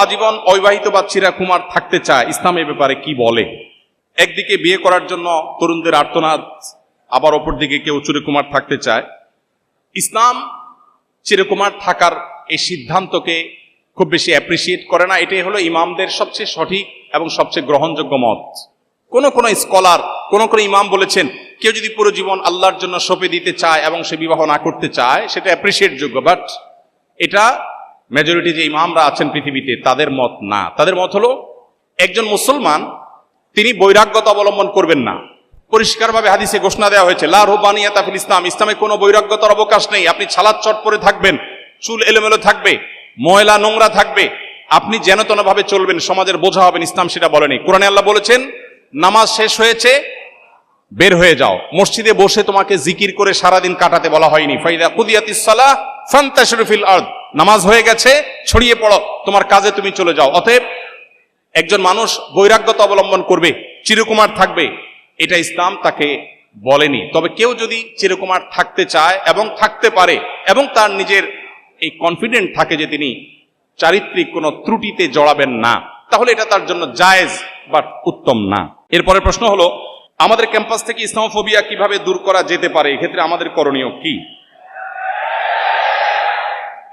আজীবন অবিবাহিত বা চিরাকুমার থাকতে চায়, ইসলাম এ ব্যাপারে কি বলে? একদিকে বিয়ে করার জন্য তরুণদের আর্তনাদ, আবার অপর দিকে কেউ চিরকুমার থাকতে চায়। ইসলাম চিরকুমার থাকার এই সিদ্ধান্তকে খুব বেশি অ্যাপ্রিসিয়েট করে না। এটাই হলো ইমামদের সবচেয়ে সঠিক এবং সবচেয়ে গ্রহণযোগ্য মত। কোন স্কলার, কোন ইমাম বলেছেন কেউ যদি পুরো জীবন আল্লাহর জন্য সঁপে দিতে চায় এবং সে বিবাহ না করতে চায়, সেটা অ্যাপ্রিসিয়েট যোগ্য। বাট এটা মেজরিটি যে ইমামরা আছেন পৃথিবীতে তাদের মত না। তাদের মত হলো একজন মুসলমান তিনি বৈরাগ্যতা অবলম্বন করবেন না। পরিষ্কারভাবে হাদিসে ঘোষণা দেওয়া হয়েছে, লা রুহবানিয়াতা ফিল ইসলাম, ইসলামে কোনো বৈরাগ্যতার অবকাশ নেই। আপনি ছালাত চট পরে থাকবেন, চুল এলোমেলো থাকবে, ময়লা নোংরা থাকবে, আপনি যেন তেন ভাবে চলবেন, সমাজের বোঝা হবেন, ইসলাম সেটা বলেনি। কোরআনে আল্লাহ বলেছেন নামাজ শেষ হয়েছে বের হয়ে যাও, মসজিদে বসে তোমাকে জিকির করে সারাদিন কাটাতে বলা হয়নি। ফাইদা কুদিয়াতিস সালাহ ফান্তাশিরু ফিল আরদ, নামাজ হয়ে গেছে ছড়িয়ে পড়ো, তোমার কাজে তুমি চলে যাও। অতএব একজন মানুষ বৈরাগ্যতা অবলম্বন করবে, চিরকুমার থাকবে, এটা ইসলাম তাকে বলেনি। তবে কেউ যদি চিরকুমার থাকতে চায় এবং থাকতে পারে এবং তার নিজের এই কনফিডেন্ট থাকে যে তিনি চারিত্রিক কোনো ত্রুটিতে জড়াবেন না, তাহলে এটা তার জন্য জায়েজ বাট উত্তম না। এরপরের প্রশ্ন হলো, আমাদের ক্যাম্পাস থেকে ইসলামোফোবিয়া কিভাবে দূর করা যেতে পারে? এক্ষেত্রে আমাদের করণীয় কি?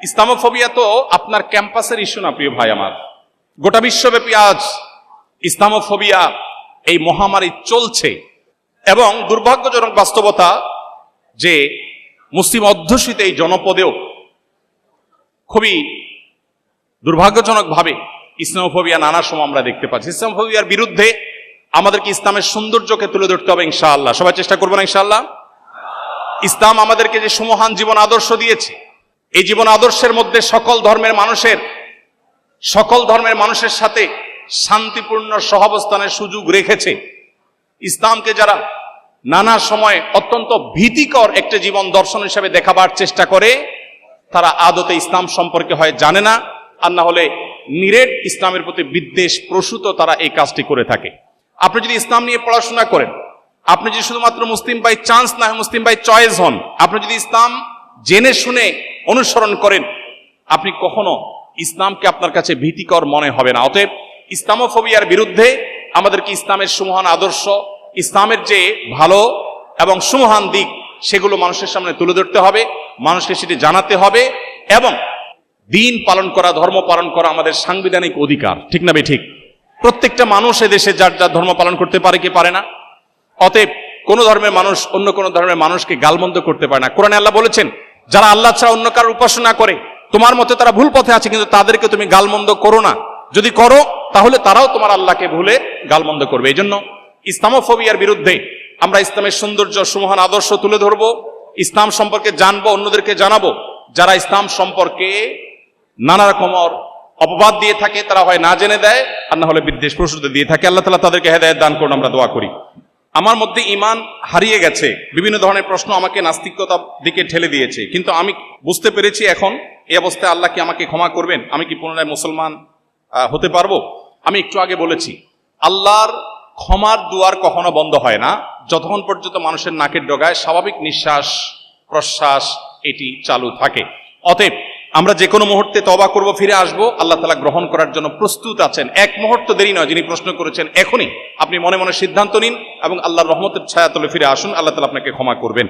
ইসলামোফোবিয়া তো আপনার ক্যাম্পাসের ইস্যু না প্রিয় ভাই আমার, গোটা বিশ্বব্যাপী আজ ইসলামোফোবিয়া এই মহামারী চলছে। এবং দুর্ভাগ্যজনক বাস্তবতা যে মুসলিম অধ্যুষিত এই জনপদেও খুবই দুর্ভাগ্যজনকভাবে ইসলামোফোবিয়া নানা সময় আমরা দেখতে পাচ্ছি। ইসলামোফোবিয়ার বিরুদ্ধে আমাদেরকে ইসলামের সৌন্দর্যকে তুলে ধরতে হবে ইনশাআল্লাহ। সবাই চেষ্টা করবো না ইনশাআল্লাহ? ইসলাম আমাদেরকে যে সুমহান জীবন আদর্শ দিয়েছে, এই জীবন আদর্শের মধ্যে সকল ধর্মের মানুষের সাথে শান্তিপূর্ণ সহাবস্থানের সুযোগ রেখেছে। ইসলামকে যারা নানা সময় অত্যন্ত ভীতিকর একটা জীবন দর্শন হিসেবে দেখাবার চেষ্টা করে, তারা আদতে ইসলাম সম্পর্কে হয় জানে না, আর না হলে নিরেট ইসলামের প্রতি বিদ্বেষ প্রসূত তারা এই কাজটি করে থাকে। আপনি যদি ইসলাম নিয়ে পড়াশোনা করেন, আপনি যদি শুধুমাত্র মুসলিম বাই চান্স না হয় মুসলিম বাই চয়েস হন, আপনি যদি ইসলাম জেনে শুনে অনুসরণ করেন, আপনি কখনো ইসলামকে আপনার কাছে ভীতিকর মনে হবে না। অতএব ইসলামোফোবিয়ার বিরুদ্ধে আমাদেরকে ইসলামের সুমহান আদর্শ, ইসলামের যে ভালো এবং সুমহান দিক, সেগুলো মানুষের সামনে তুলে ধরতে হবে, মানুষকে সেটি জানাতে হবে। এবং দিন পালন করা, ধর্ম পালন করা আমাদের সাংবিধানিক অধিকার, ঠিক না ঠিক? প্রত্যেকটা মানুষ এদেশে যার যার ধর্ম পালন করতে পারে কি পারে না। অতএব কোন ধর্মের মানুষ অন্য কোন ধর্মের মানুষকে গালমন্দ করতে পারে না। কোরআনে আল্লাহ বলেছেন, যারা আল্লাহ ছাড়া অন্য কারোর উপাসনা করে, তোমার মতে তারা ভুল পথে আছে, কিন্তু তাদেরকে তুমি গালমন্দ করো না। যদি করো তাহলে তারাও তোমার আল্লাহকে ভুলে গালমন্দ করবে। এই জন্য ইসলামোফোবিয়ার বিরুদ্ধে আমরা ইসলামের সৌন্দর্য, সুমহান আদর্শ তুলে ধরবো, ইসলাম সম্পর্কে জানবো, অন্যদেরকে জানাবো। যারা ইসলাম সম্পর্কে নানা রকমের অপবাদ দিয়ে থাকে, তারা হয় না জেনে দেয়, আর না হলে বিদ্বেষ প্রসূত দিয়ে থাকে। আল্লাহ তাআলা তাদেরকে হেদায়েত দান করুন, আমরা দোয়া করি। আমার মধ্যে ঈমান হারিয়ে গেছে, বিভিন্ন ধরনের প্রশ্ন আমাকে নাস্তিকতার দিকে ঠেলে দিয়েছে, কিন্তু আমি বুঝতে পেরেছি এখন এই অবস্থায় আল্লাহ কি আমাকে ক্ষমা করবেন? আমি কি পুনরায় মুসলমান হতে পারবো? আমি একটু আগে বলেছি, আল্লাহর ক্ষমার দুয়ার কখনো বন্ধ হয় না যতক্ষণ পর্যন্ত মানুষের নাকের ডগায় স্বাভাবিক নিঃশ্বাস প্রশ্বাস এটি চালু থাকে। অতএব আমরা যে কোনো মুহূর্তে তওবা করব, ফিরে আসবো, আল্লাহ তাআলা গ্রহণ করার জন্য প্রস্তুত আছেন। এক মুহূর্ত দেরি নয়। যিনি প্রশ্ন করেছেন, এখনই আপনি মনে মনে সিদ্ধান্ত নিন এবং আল্লাহর রহমতের ছায়াতলে ফিরে আসুন, আল্লাহ তাআলা আপনাকে ক্ষমা করবেন।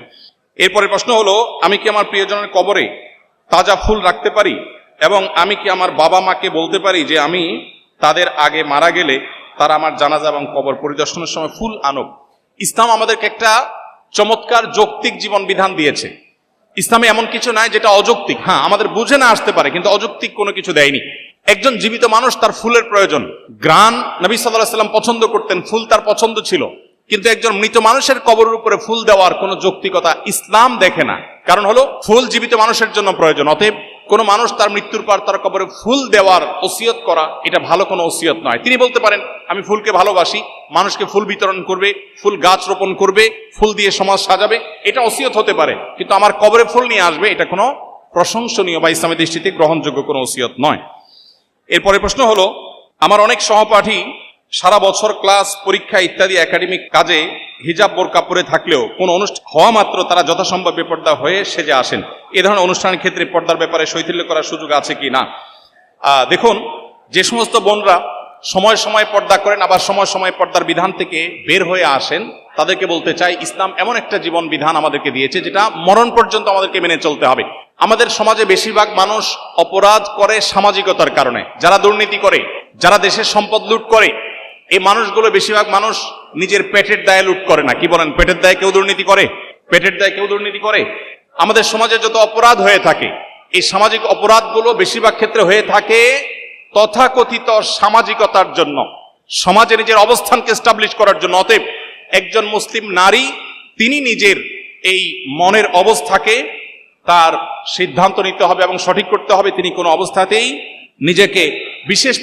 এরপরে প্রশ্ন হলো, আমি কি আমার প্রিয়জনের কবরে তাজা ফুল রাখতে পারি? এবং আমি কি আমার বাবা মাকে বলতে পারি যে আমি তাদের আগে মারা গেলে তারা আমার জানাজা এবং কবর পরিদর্শনের সময় ফুল আনুক? ইসলাম আমাদেরকে একটা চমৎকার যৌক্তিক জীবন বিধান দিয়েছে। ইসলামে এমন কিছু নাই যেটা অযৌক্তিক। হ্যাঁ, আমাদের বুঝে না আসতে পারে, কিন্তু অযৌক্তিক কোনো কিছু দেয়নি। একজন জীবিত মানুষ, তার ফুলের প্রয়োজন। গ্রান নবী সাল্লাল্লাহু আলাইহি ওয়াসাল্লাম পছন্দ করতেন, ফুল তার পছন্দ ছিল, কিন্তু একজন মৃত মানুষের কবরের উপরে ফুল দেওয়ার কোনো যৌক্তিকতা ইসলাম দেখে না। কারণ হলো ফুল জীবিত মানুষের জন্য প্রয়োজন। অতএব কোনো মানুষ তার মৃত্যুর পর তার কবরে ফুল দেওয়ার ওসিয়ত করা, এটা ভালো কোনো ওসিয়ত নয়। তিনি বলতে পারেন, আমি ফুলকে ভালোবাসি, মানুষকে ফুল বিতরণ করবে, ফুল গাছ রোপণ করবে, ফুল দিয়ে সমাজ সাজাবে, এটা ওসিয়ত হতে পারে, কিন্তু আমার কবরে ফুল নিয়ে আসবে, এটা কোনো প্রশংসনীয় বা ইসলামের দৃষ্টিতে গ্রহণযোগ্য কোনো ওসিয়ত নয়। এরপরে প্রশ্ন হলো, আমার অনেক সহপাঠী সারা বছর ক্লাস, পরীক্ষা ইত্যাদি একাডেমিক কাজে হিজাব বোরকা পরে থাকলেও কোন অনুষ্ঠান হওয়া মাত্র তারা যথাসম্ভব বেপর্দা হয়ে সেজে আসেন। এ ধরনের অনুষ্ঠানের ক্ষেত্রে পর্দার ব্যাপারে শৈথিল্য করার সুযোগ আছে কি না? দেখুন, যে সমস্ত বোনরা সময় সময় পর্দা করেন, আবার সময় সময় পর্দার বিধান থেকে বের হয়ে আসেন, তাদেরকে বলতে চাই, ইসলাম এমন একটা জীবন বিধান আমাদেরকে দিয়েছে যেটা মরণ পর্যন্ত আমাদেরকে মেনে চলতে হবে। আমাদের সমাজে বেশিরভাগ মানুষ অপরাধ করে সামাজিকতার কারণে। যারা দুর্নীতি করে, যারা দেশের সম্পদ লুট করে, এই মানুষগুলো বেশিরভাগ মানুষ নিজের পেটের দায়ে লুট করে না। কি বলেন, পেটের দায়ে কেউ দুর্নীতি করে? পেটের দায়ে কেউ দুর্নীতি করে? আমাদের সমাজে যত অপরাধ হয়ে থাকে, এই সামাজিক অপরাধগুলো বেশিরভাগ ক্ষেত্রে হয়ে থাকে তথাকথিত সামাজিকতার জন্য, সমাজে নিজের অবস্থানকে এস্টাবলিশ করার জন্য। অতএব একজন মুসলিম নারী তিনি নিজের এই মনের অবস্থাকে তার সিদ্ধান্ত নিতে হবে এবং সঠিক করতে হবে। তিনি কোনো অবস্থাতেই নিজেকে বিশেষ